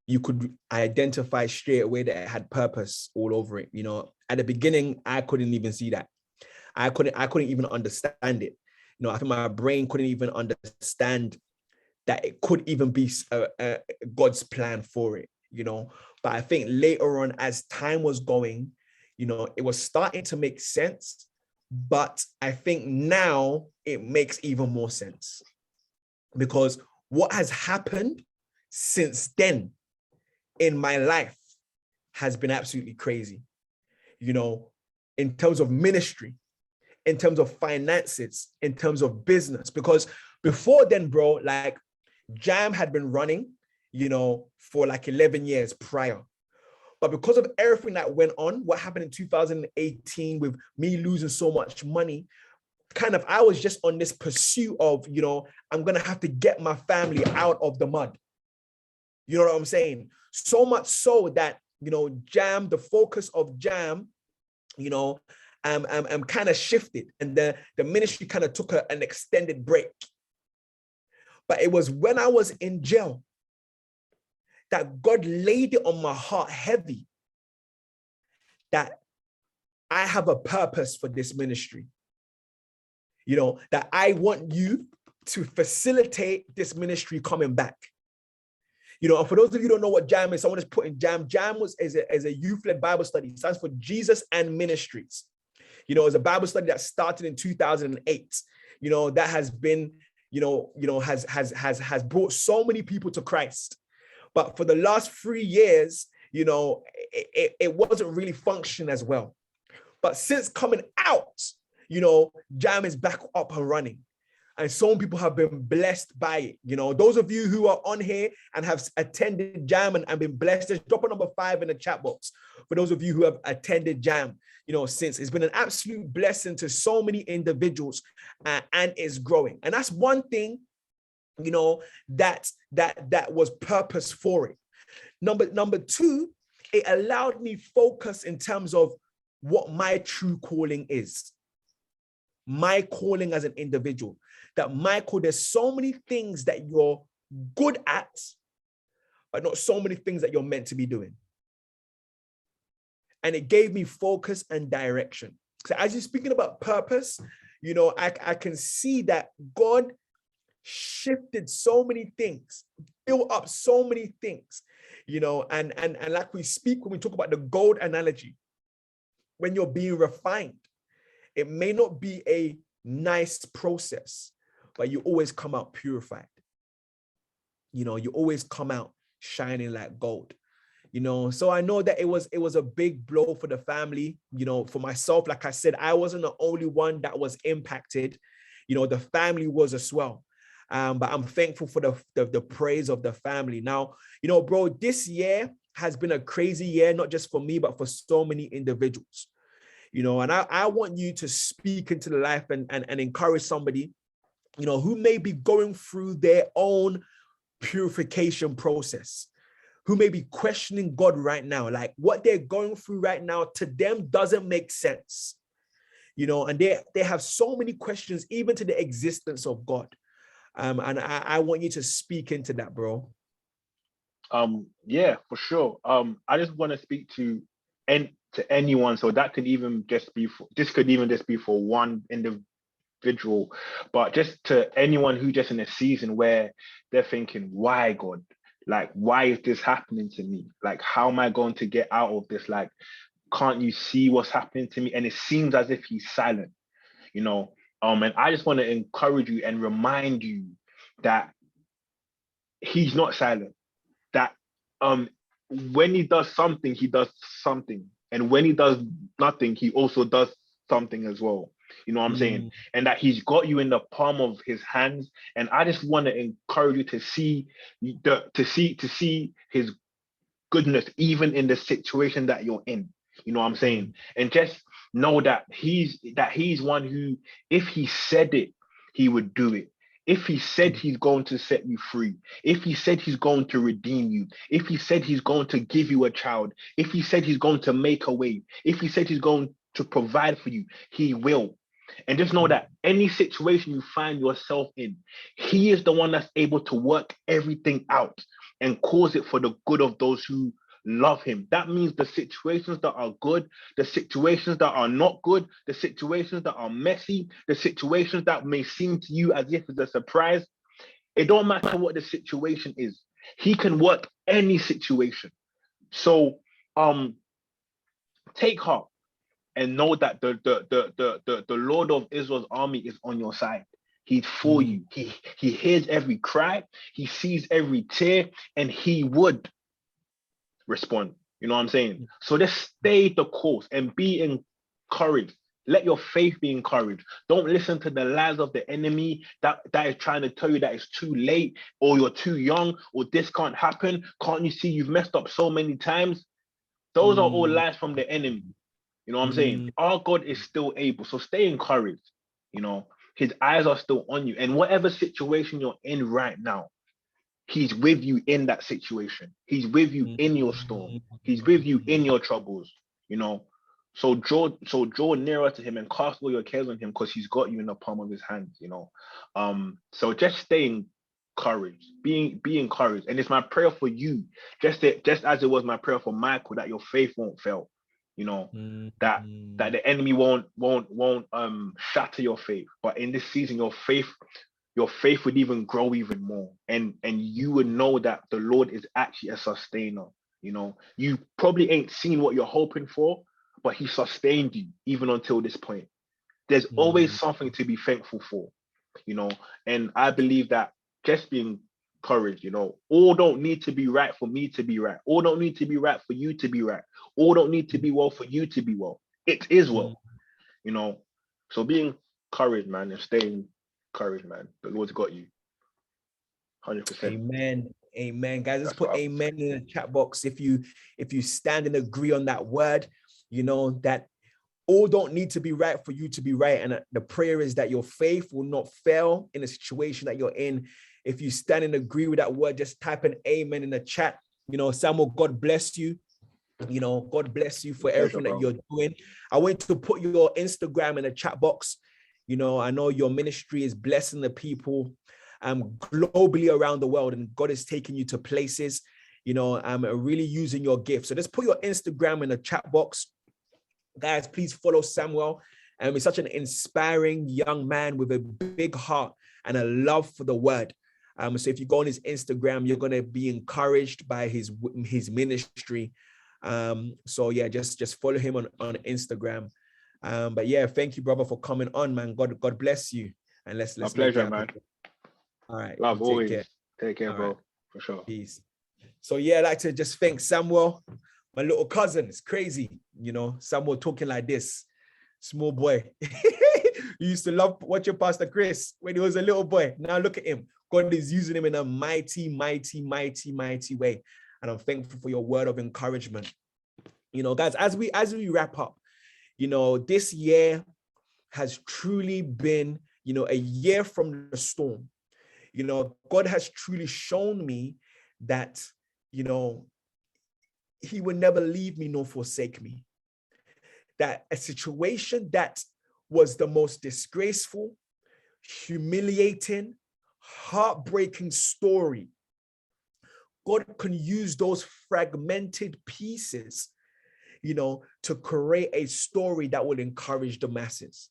you could identify straight away that it had purpose all over it. You know, at the beginning, I couldn't even see that. I couldn't even understand it. You know, I think my brain couldn't even understand that it could even be God's plan for it, you know. But I think later on, as time was going, you know, it was starting to make sense. But I think now it makes even more sense, because what has happened since then in my life has been absolutely crazy, you know, in terms of ministry, in terms of finances, in terms of business. Because before then, bro, like Jam had been running, you know, for like 11 years prior. But because of everything that went on, what happened in 2018 with me losing so much money, kind of, I was just on this pursuit of, you know, I'm going to have to get my family out of the mud. You know what I'm saying? So much so that, you know, Jam, the focus of Jam, you know, kind of shifted, and the ministry kind of took an extended break. But it was when I was in jail that God laid it on my heart heavy that I have a purpose for this ministry. You know, that I want you to facilitate this ministry coming back. You know, and for those of you who don't know what Jam is, someone is putting Jam. Jam is a youth-led Bible study. It stands for Jesus and Ministries. You know, it's a Bible study that started in 2008. You know, that has been, has brought so many people to Christ. But for the last 3 years, you know, it wasn't really functioning as well. But since coming out, you know, Jam is back up and running. And some people have been blessed by it. You know, those of you who are on here and have attended Jam and been blessed, just drop a number 5 in the chat box. For those of you who have attended Jam, you know, since it's been an absolute blessing to so many individuals, and it's growing. And that's one thing, you know, that was purpose for it. Number 2, it allowed me focus in terms of what my true calling is. My calling as an individual. That, Michael, there's so many things that you're good at, but not so many things that you're meant to be doing. And it gave me focus and direction. So as you're speaking about purpose, you know, I can see that God shifted so many things, built up so many things, you know, and like we speak when we talk about the gold analogy, when you're being refined, it may not be a nice process, but you always come out purified. You know, you always come out shining like gold. You know, so I know that it was a big blow for the family. You know, for myself, like I said, I wasn't the only one that was impacted. You know, the family was as well. But I'm thankful for the praise of the family. Now, you know, bro, this year has been a crazy year, not just for me, but for so many individuals. You know, and I want you to speak into the life and encourage somebody, you know, who may be going through their own purification process, who may be questioning God right now, like what they're going through right now to them doesn't make sense, you know, and they have so many questions, even to the existence of God. And I want you to speak into that, bro. Yeah, for sure. I just want to speak to anyone. So that could even just be for one individual, but just to anyone who just in a season where they're thinking, why God? Like, why is this happening to me? Like, how am I going to get out of this? Like, can't you see what's happening to me? And it seems as if he's silent, you know? And I just want to encourage you and remind you that he's not silent. That when he does something, he does something. And when he does nothing, he also does something as well. You know what I'm saying? And that he's got you in the palm of his hands. And I just want to encourage you to see his goodness, even in the situation that you're in. You know what I'm saying? And just know that he's one who, if he said it, he would do it. If he said he's going to set you free, if he said he's going to redeem you, if he said he's going to give you a child, if he said he's going to make a way, if he said he's going to provide for you, he will. And just know that any situation you find yourself in, he is the one that's able to work everything out and cause it for the good of those who love him. That means the situations that are good, the situations that are not good, the situations that are messy, the situations that may seem to you as if it's a surprise, it don't matter what the situation is. He can work any situation. So take heart and know that the Lord of Israel's army is on your side. He's for you. He hears every cry, he sees every tear, and he would respond. You know what I'm saying? So just stay the course and be encouraged. Let your faith be encouraged. Don't listen to the lies of the enemy that is trying to tell you that it's too late, or you're too young, or this can't happen. Can't you see you've messed up so many times? Those are all lies from the enemy. You know what I'm saying? Our God is still able. So stay encouraged. You know, his eyes are still on you. And whatever situation you're in right now, he's with you in that situation. He's with you in your storm. He's with you in your troubles, you know. So draw nearer to him and cast all your cares on him, because he's got you in the palm of his hands, you know. So just stay encouraged, be encouraged. And it's my prayer for you, just as it was my prayer for Michael, that your faith won't fail, you know, that the enemy won't shatter your faith. But in this season, your faith would even grow even more, and you would know that the Lord is actually a sustainer. You know, you probably ain't seen what you're hoping for, but he sustained you even until this point. There's always something to be thankful for, you know. And I believe that just being encouraged, you know, all don't need to be right for me to be right. All don't need to be right for you to be right. All don't need to be well for you to be well. It is well, you know. So being encouraged, man, and staying courage, man. The Lord's got you. 100%. Amen. Amen. Guys, let's That's put what amen in the chat box. If you stand and agree on that word, you know that all don't need to be right for you to be right. And the prayer is that your faith will not fail in the situation that you're in. If you stand and agree with that word, just type an amen in the chat. You know, Samuel, God bless you. You know, God bless you for everything that you're doing. I want to put your Instagram in the chat box. You know, I know your ministry is blessing the people globally around the world, and God is taking you to places, you know, really using your gift. So just put your Instagram in the chat box. Guys, please follow Samuel. He's such an inspiring young man with a big heart and a love for the word. So if you go on his Instagram, you're going to be encouraged by his ministry. So yeah, just follow him on Instagram. But yeah, thank you, brother, for coming on, man. God bless you. And let's my pleasure, man. All right. Love always. Care. Take care, all bro. Right. For sure. Peace. So yeah, I'd like to just thank Samuel, my little cousin. It's crazy, you know, Samuel talking like this. Small boy. He used to love watching Pastor Chris when he was a little boy. Now look at him. God is using him in a mighty, mighty, mighty, mighty way. And I'm thankful for your word of encouragement. You know, guys, as we wrap up, you know, this year has truly been, you know, a year from the storm. You know, God has truly shown me that, you know, he will never leave me nor forsake me. That a situation that was the most disgraceful, humiliating, heartbreaking story, God can use those fragmented pieces, you know, to create a story that will encourage the masses.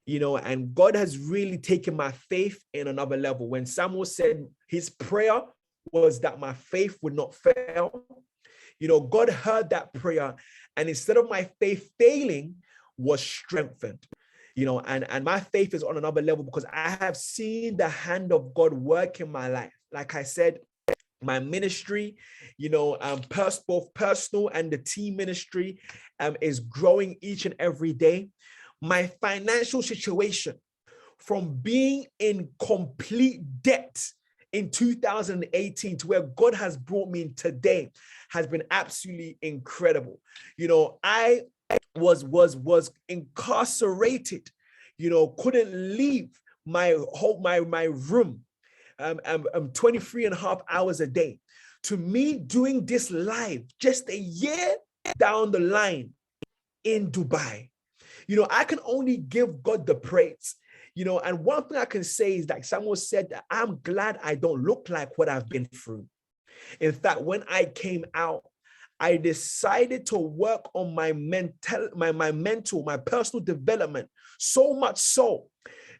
You know, and God has really taken my faith in another level. When Samuel said his prayer was that my faith would not fail, you know, God heard that prayer, and instead of my faith failing, was strengthened. You know, and my faith is on another level because I have seen the hand of God work in my life. Like I said, my ministry, you know, both personal and the team ministry is growing each and every day. My financial situation, from being in complete debt in 2018 to where God has brought me today, has been absolutely incredible. You know, I was incarcerated, you know, couldn't leave my room 23 and a half hours a day, to me doing this live just a year down the line in Dubai. You know, I can only give God the praise. You know, and one thing I can say is, like someone said, that I'm glad I don't look like what I've been through. In fact, when I came out, I decided to work on my personal development, so much so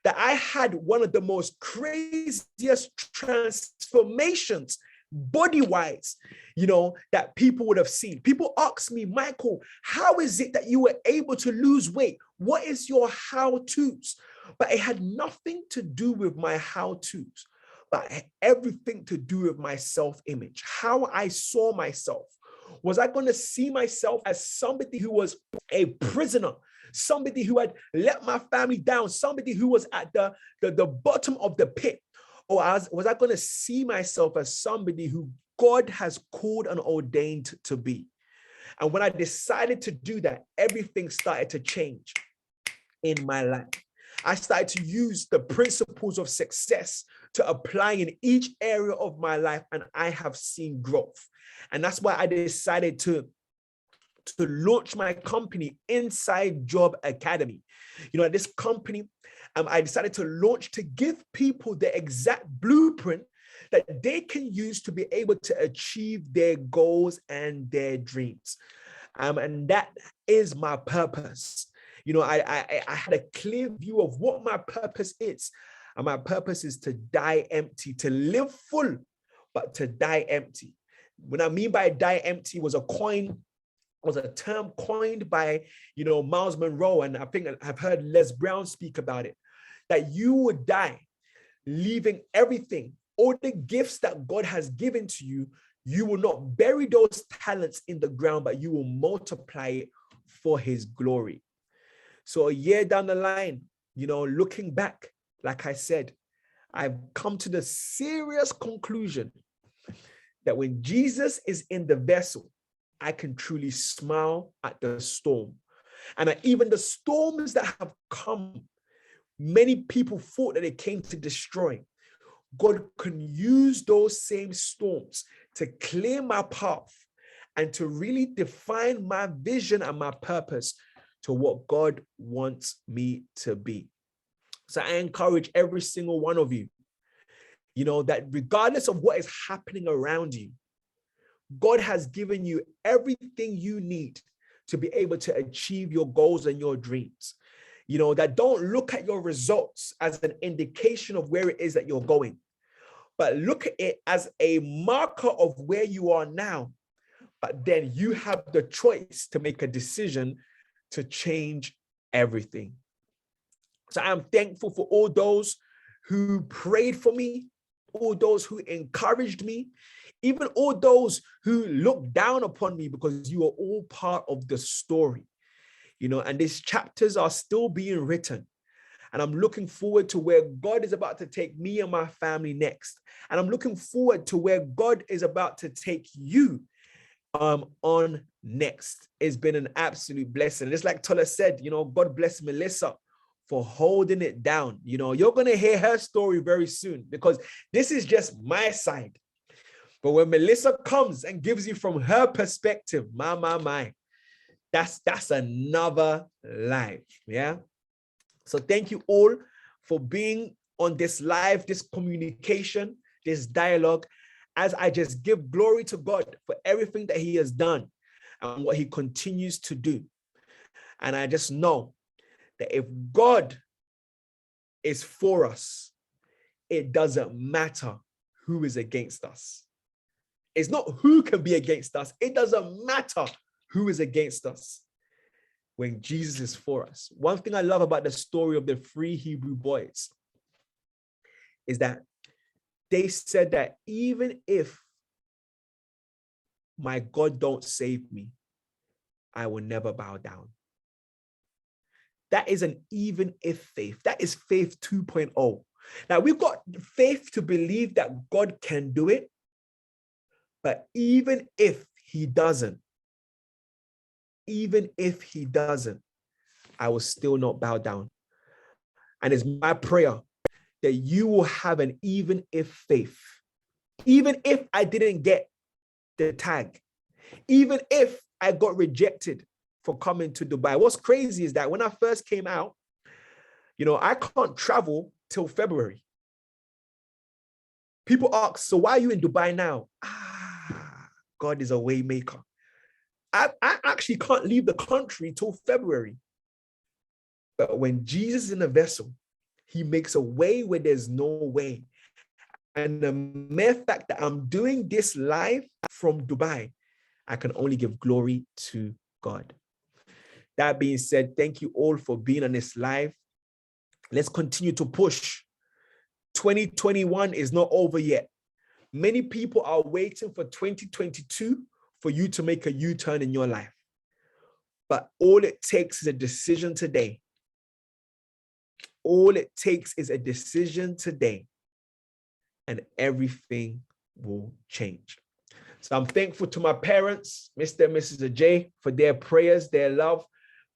that I had one of the most craziest transformations body-wise, you know, that people would have seen. People ask me, Michael, how is it that you were able to lose weight? What is your how-tos? But it had nothing to do with my how-tos, but everything to do with my self-image, how I saw myself. Was I going to see myself as somebody who was a prisoner, somebody who had let my family down, somebody who was at the bottom of the pit? Or was I going to see myself as somebody who God has called and ordained to be? And when I decided to do that, everything started to change in my life. I started to use the principles of success to apply in each area of my life, and I have seen growth. And that's why I decided to launch my company, Inside Job Academy. You know, this company, I decided to launch to give people the exact blueprint that they can use to be able to achieve their goals and their dreams. And that is my purpose. You know, I had a clear view of what my purpose is. And my purpose is to die empty, to live full, but to die empty. What I mean by die empty was a term coined by, you know, Miles Monroe. And I think I've heard Les Brown speak about it, that you would die leaving everything, all the gifts that God has given to you. You will not bury those talents in the ground, but you will multiply it for his glory. So a year down the line, you know, looking back, like I said, I've come to the serious conclusion that when Jesus is in the vessel, I can truly smile at the storm. And even the storms that have come, many people thought that it came to destroy. God can use those same storms to clear my path and to really define my vision and my purpose to what God wants me to be. So I encourage every single one of you, that regardless of what is happening around you, God has given you everything you need to be able to achieve your goals and your dreams. That don't look at your results as an indication of where it is that you're going, but look at it as a marker of where you are now. But then you have the choice to make a decision to change everything. So I'm thankful for all those who prayed for me, all those who encouraged me, even all those who looked down upon me, because you are all part of the story, and these chapters are still being written. And I'm looking forward to where God is about to take me and my family next. And I'm looking forward to where God is about to take you on next. It's been an absolute blessing. Just like Tola said, God bless Melissa for holding it down. You're going to hear her story very soon, because this is just my side. But when Melissa comes and gives you from her perspective, my, that's another life. Yeah. So thank you all for being on this live, this communication, this dialogue, as I just give glory to God for everything that he has done and what he continues to do. And I just know that if God is for us, it doesn't matter who is against us. It's not who can be against us. It doesn't matter who is against us when Jesus is for us. One thing I love about the story of the 3 Hebrew boys is that they said that even if my God don't save me, I will never bow down. That is an even if faith. That is faith 2.0. Now, we've got faith to believe that God can do it, but even if he doesn't, I will still not bow down. And it's my prayer that you will have an even if faith. Even if I didn't get the tag, even if I got rejected for coming to Dubai. What's crazy is that when I first came out, I can't travel till February. People ask, so why are you in Dubai now? God is a way maker. I actually can't leave the country till February. But when Jesus is in a vessel, he makes a way where there's no way. And the mere fact that I'm doing this live from Dubai, I can only give glory to God. That being said, thank you all for being on this live. Let's continue to push. 2021 is not over yet. Many people are waiting for 2022 for you to make a U-turn in your life. But all it takes is a decision today. All it takes is a decision today, and everything will change. So I'm thankful to my parents, Mr. and Mrs. Ajay, for their prayers, their love,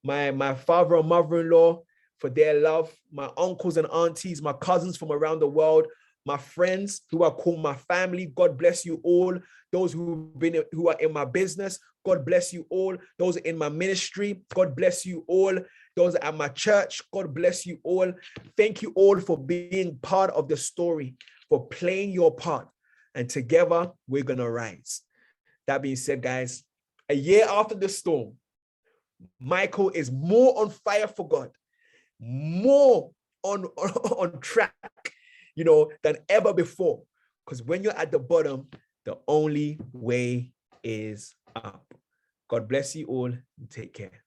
my father and mother-in-law for their love, my uncles and aunties, my cousins from around the world, my friends who are called my family. God bless you all. Those who are in my business, God bless you all. Those in my ministry, God bless you all. Those at my church, God bless you all. Thank you all for being part of the story, for playing your part. And together, we're going to rise. That being said, guys, a year after the storm, Michael is more on fire for God, more on track, than ever before. Because when you're at the bottom, the only way is up. God bless you all and take care.